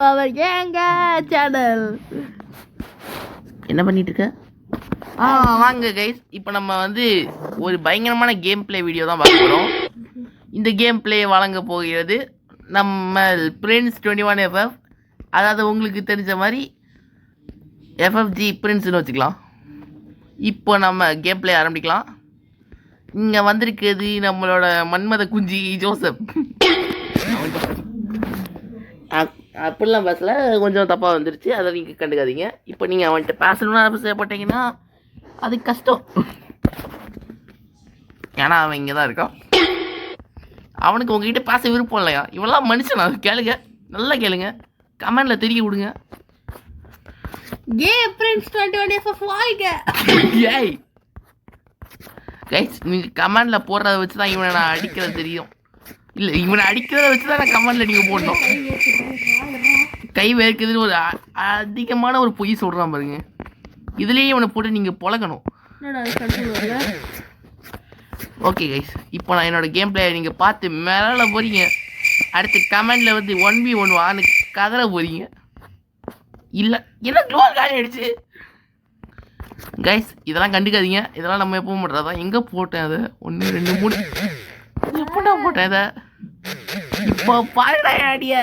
அவர் ஏங்க சேனல் என்ன பண்ணிட்டு இருக்க? வாங்க கைஸ், இப்போ நம்ம வந்து ஒரு பயங்கரமான கேம் பிளே வீடியோ தான் பார்க்க போகிறோம். இந்த கேம் பிளே வழங்க போகிறது நம்ம பிரின்ஸ் 21FF, அதாவது உங்களுக்கு தெரிஞ்ச மாதிரி FFG பிரின்ஸ்னு வச்சுக்கலாம். இப்போ நம்ம கேம் பிளே ஆரம்பிக்கலாம். இங்கே வந்திருக்கிறது நம்மளோட மன்மத குஞ்சி ஜோசப். அப்படிலாம் பேசல, கொஞ்சம் தப்பாக வந்துருச்சு, அதை நீங்கள் கண்டுக்காதீங்க. இப்போ நீங்கள் அவன்கிட்ட பேசணும்னு ஆசைப்பட்டீங்கன்னா அது கஷ்டம், ஏன்னா அவன் இங்கே தான் இருக்கான். அவனுக்கு உங்ககிட்ட பேச விருப்பம் இல்லையா? இவெல்லாம் மனுஷனா? கேளுங்க, நல்லா கேளுங்க, கமெண்டில் தெரிய விடுங்க. ஏய் கைஸ், நீங்கள் கமெண்டில் போடுறத வச்சு தான் இவனை நான் அடிக்கிறது தெரியும். இல்லை, இவனை அடிக்கிறத வச்சு தான் நான் கமெண்டில் நீங்கள் போடணும். கை வேர்க்குதுன்னு ஒரு அதிகமான ஒரு பொய் சொல்கிறான் பாருங்க. இதுலேயே இவனை போட்டு நீங்கள் பழகணும். ஓகே கைஸ், இப்போ நான் என்னோட கேம் பிளே நீங்கள் பார்த்து மேலே போகிறீங்க. அடுத்து கமெண்டில் வந்து 1v1 வான்னு கதற போகிறீங்க. இல்லை என்ன க்ளோர் காலி ஆகிடுச்சு கைஸ், இதெல்லாம் கண்டுக்காதீங்க. இதெல்லாம் நம்ம எப்போ பண்ணுறதா? எங்கே போட்டேன் அதை? 1 2 3 எப்படா போட்டேன் அதை? இப்போ பாருடா ஆடிய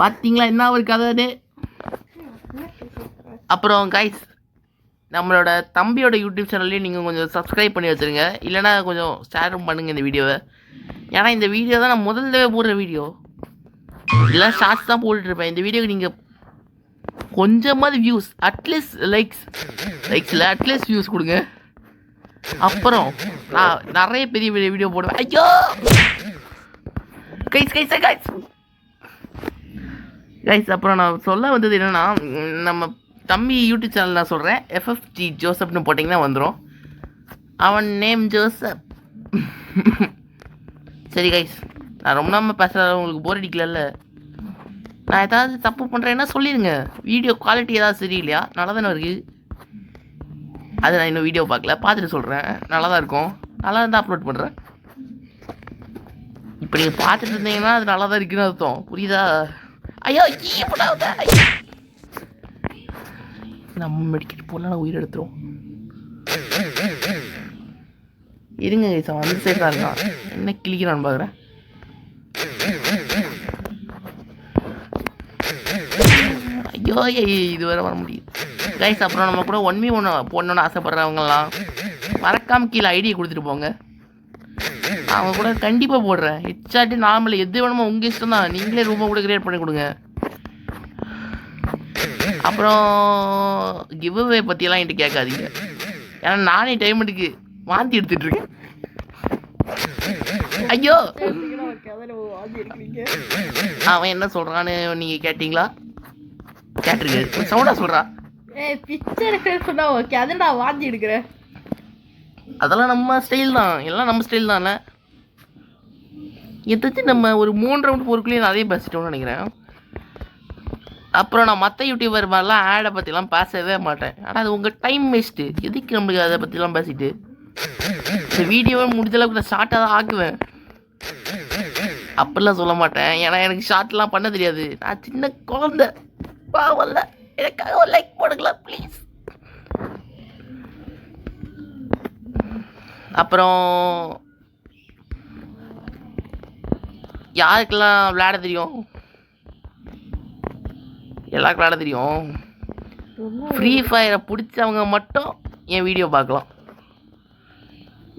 பார்த்தீங்களா என்ன ஒரு கதை. அப்புறம் கைஸ், நம்மளோட தம்பியோட யூடியூப் சேனல்லையும் நீங்கள் கொஞ்சம் சப்ஸ்கிரைப் பண்ணி வச்சுருங்க. இல்லைனா கொஞ்சம் ஷேரும் பண்ணுங்கள் இந்த வீடியோவை. ஏன்னா இந்த வீடியோ தான் நான் முதல்ல போடுற வீடியோ. இல்லை ஷார்ட்ஸ் தான் போட்டுட்ருப்பேன். இந்த வீடியோக்கு நீங்கள் கொஞ்சமாவது வியூஸ், அட்லீஸ்ட் லைக்ஸில் அட்லீஸ்ட் வியூஸ் கொடுங்க. அப்புறம் நான் நிறைய பெரிய பெரிய வீடியோ போடுவேன். ஐயோ கைஸ் கைஸ் கைஸ் கைஸ், அப்புறம் நான் சொல்ல வந்தது என்னென்னா, நம்ம தம்பி யூடியூப் சேனல் நான் சொல்கிறேன், FFG ஜோசப்னு போட்டிங்கன்னா வந்துடும். அவன் நேம் ஜோசப். சரி கைஸ், நான் ரொம்ப நாள் பேசுகிறேன், உங்களுக்கு போர் அடிக்கல. நான் ஏதாவது தப்பு பண்ணுறேன்னா சொல்லிடுங்க. வீடியோ குவாலிட்டி ஏதாவது சரியில்லையா? நல்லா தானே இருக்குது. அது நான் இன்னும் வீடியோ பார்க்கல, பார்த்துட்டு சொல்கிறேன். நல்லா தான் இருக்கும், நல்லா இருந்தால் அப்லோட் பண்ணுறேன். இப்போ நீங்கள் பார்த்துட்டு இருந்தீங்கன்னா அது நல்லா தான் இருக்குன்னு அர்த்தம், புரியுதா? ஐயோ நம்ம மெடிக்கெட் போடலாம், உயிர் எடுத்துரும். இருங்க கைஸ், அவன் அந்த சைடு தான் இருக்கான். என்ன கிளிக்கிறான்னு பார்க்குறேன். ஐயோ இது வரை வர முடியுது கைஸ். அப்புறம் நம்ம கூட 1v1 போடணுன்னு ஆசைப்படுறவங்கலாம் மறக்காமல் கீழே ஐடியை கொடுத்துட்டு போங்க. அவங்க கூட கண்டிப்பாக போடுறேன். ஹெச்ஆர்டி நார்மல் எது வேணுமோ உங்கள் இஷ்டம் தான். நீங்களே ரூமை கூட கிரியேட் பண்ணி கொடுங்க. அப்புறம் கிவ்அவே பற்றியெல்லாம் என்கிட்ட கேட்காதீங்க, ஏன்னா நானே டைமெண்ட்டுக்கு வாந்தி எடுத்துகிட்ருக்கேன். ஐயோ அவன் என்ன சொல்கிறான்னு நீங்கள் கேட்டிங்களா? கேட்டிருக்காரு, சவுண்டா சொல்கிறான். வாந்தி எடுக்கிறேன். அதெல்லாம் நம்ம ஸ்டைல் தான், எல்லாம் நம்ம ஸ்டைல் தானே. எதாச்சும் நம்ம ஒரு 3 ரவுண்ட் பொருட்களையும் நிறைய பேசிட்டோம்னு நினைக்கிறேன். அப்புறம் நான் மற்ற யூடியூபர் மாதிரிலாம் ஆடை பற்றிலாம் பேசவே மாட்டேன். ஆனால் அது உங்கள் டைம் வேஸ்ட்டு. எதுக்கு நம்மளுக்கு அதை பற்றிலாம் பேசிட்டு? இந்த வீடியோவை முடிஞ்சளவுக்கு நான் ஷார்ட்டாக தான் ஆக்குவேன், அப்படிலாம் சொல்ல மாட்டேன். ஏன்னா எனக்கு ஷார்ட்லாம் பண்ண தெரியாது. நான் சின்ன குழந்தை, பாவல்ல. எனக்காக ஒரு லைக் போடுங்களா ப்ளீஸ். அப்புறம் யாருக்கெல்லாம் விளையாட தெரியும்? எல்லாருக்கும் விளையாட தெரியும். ஃப்ரீ ஃபயரை பிடிச்சவங்க மட்டும் என் வீடியோ பார்க்கலாம்.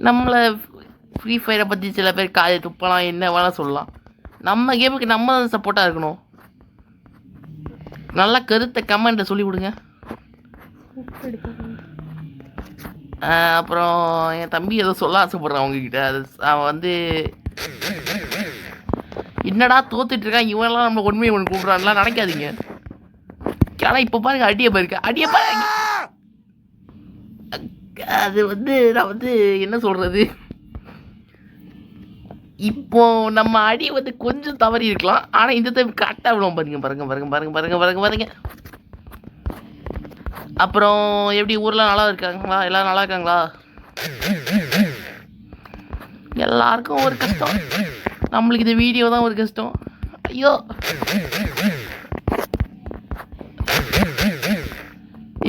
நம்மளை ஃப்ரீ ஃபயரை பற்றி சில பேர் காலை துப்பலாம், என்ன வேணால் சொல்லலாம். நம்ம கேமுக்கு நம்ம தான் சப்போர்ட்டாக இருக்கணும். நல்லா கருத்தை கமெண்ட்டில் சொல்லி கொடுங்க. அப்புறம் என் தம்பி ஏதோ சொல்ல ஆசைப்படுறான் அவங்கக்கிட்ட. அது அவன் வந்து என்னடா தோத்துட்ருக்கான், இவனெல்லாம் நம்ம உண்மையை ஒன்று கூப்பிட்றான்லாம் நினைக்காதீங்க. ஆனால் இப்போ பாருங்க, அடியை பாருங்க. அது வந்து நான் வந்து என்ன சொல்கிறது, இப்போ நம்ம அடி வந்து கொஞ்சம் தவறி இருக்கலாம், ஆனால் இந்த டைம் கரெக்டாக விடுவோம். பாருங்க. அப்புறம் எப்படி ஊரில் நல்லா இருக்காங்களா? எல்லோரும் நல்லா இருக்காங்களா? எல்லாருக்கும் ஒரு கஷ்டம். நம்மளுக்கு இந்த வீடியோ தான் ஒரு கஷ்டம். ஐயோ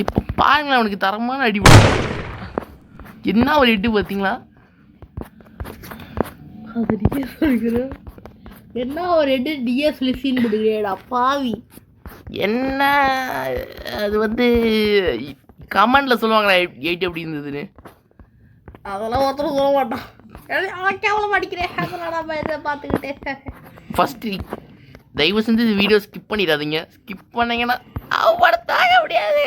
இப்போ பாருங்களேன், அவனுக்கு தரமான அடி என்ன ஒரு எட்டு பார்த்தீங்களா? அது நீயே சொல்லிக்கிற. என்ன ஒரு எட்டு டிஎஸ் லிசின் கொடுக்குறேடா பாவி. என்ன அது வந்து கமெண்ட்ல சொல்லுவாங்களா 8 எப்படி இருந்ததுன்னு. அதெல்லாம் ஒருத்தரும் சொல்ல மாட்டான். அவன் கேவலம் அடிக்கிறேன், அதெல்லாம் நம்ம இதை பார்த்துக்கிட்டேன். ஃபஸ்ட்டு தயவு செஞ்சு இந்த வீடியோ ஸ்கிப் பண்ணிடாதீங்க. ஸ்கிப் பண்ணீங்கன்னா அவட தாங்க முடியாது.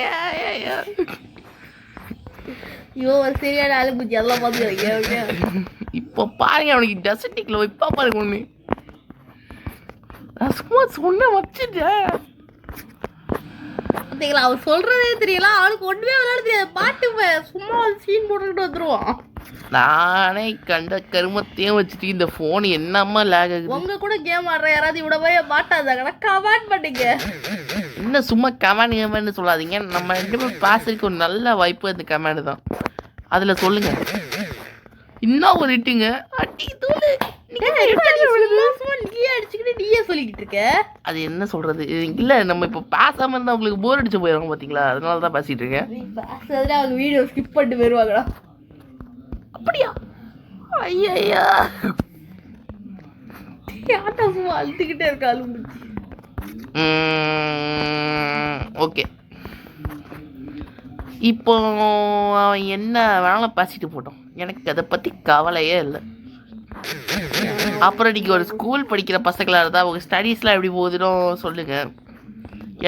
ஐயோ ஒரு சரியான ஆளு பூச்சி அதெல்லாம் பார்த்துக்கிறேன். இப்போ பாருங்க அவனுக்கு டெசர்டிக்கில் வைப்பா பாருங்க ஒன்று. நான் சும்மா சொன்ன வச்சுட்டேன். பார்த்தீங்களா, அவன் சொல்றதே தெரியல, அவனுக்கு ஒன்றுமே விளையாட தெரியாது. பாட்டு சும்மா சீன் போட்டுக்கிட்டு வந்துருவான். நானே கண்ட கருமத்தையும் வச்சுட்டு இந்த ஃபோன் என்னம்மா லேக் ஆகுது. உங்க கூட கேம் ஆடுற யாராவது இவ்வளோ போய் மாட்டாதாங்கண்ணா கமெண்ட் பண்ணுங்க. இன்னும் சும்மா கமெண்ட் சொல்லாதீங்க. நம்ம ரெண்டு பேரும் பேசுறதுக்கு ஒரு நல்ல வாய்ப்பு அந்த கமெண்ட் தான். அதில் சொல்லுங்க. இன்னும் ஒரு இட்டுங்க அடி தூளு. சொல்லிக்கிட்டு இருக்க அது என்ன சொல்றது இல்ல, நம்ம இப்போ பேசாம இருந்தா உங்களுக்கு போர் அடிச்சு போயிடும் பாத்தீங்களா, அதனால தான் பேசிட்டு இருக்கேன். அவங்க வீடியோ ஸ்கிப் பண்ணிட்டு போயிருவாங்களா? அப்படியா? ஐயா சும்மா அழுத்துக்கிட்டே இருக்காளு. ஓகே, இப்போ அவன் என்ன வேணாலும் பேசிட்டு போட்டோம், எனக்கு அதை பத்தி கவலையே இல்லை. அப்புறம் நீங்கள் ஒரு ஸ்கூல் படிக்கிற பசங்களாக இருந்தால் உங்கள் ஸ்டடீஸ்லாம் எப்படி போகுதுன்னு சொல்லுங்கள்.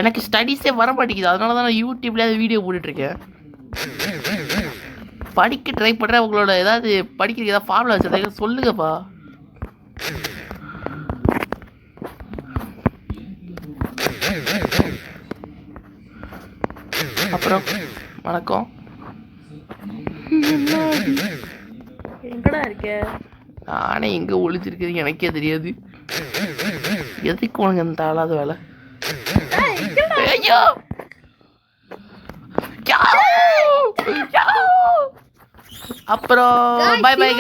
எனக்கு ஸ்டடீஸே வர மாட்டேங்குது, அதனால தான் நான் யூடியூப்லேயே வீடியோ போட்டுட்ருக்கேன். படிக்க ட்ரை பண்ணுறேன். உங்களோட ஏதாவது படிக்கிறதுக்கு ஏதாவது ஃபார்முலா வச்சுருந்தீங்க சொல்லுங்கப்பா. அப்புறம் வணக்கம். எங்கடா இருக்க? நானே எங்கே ஒழிச்சிருக்குது எனக்கே தெரியாது. எதுக்கு உனக்கு அந்த ஆளாத வேலை? ஐயோ அப்புறம் பை பை.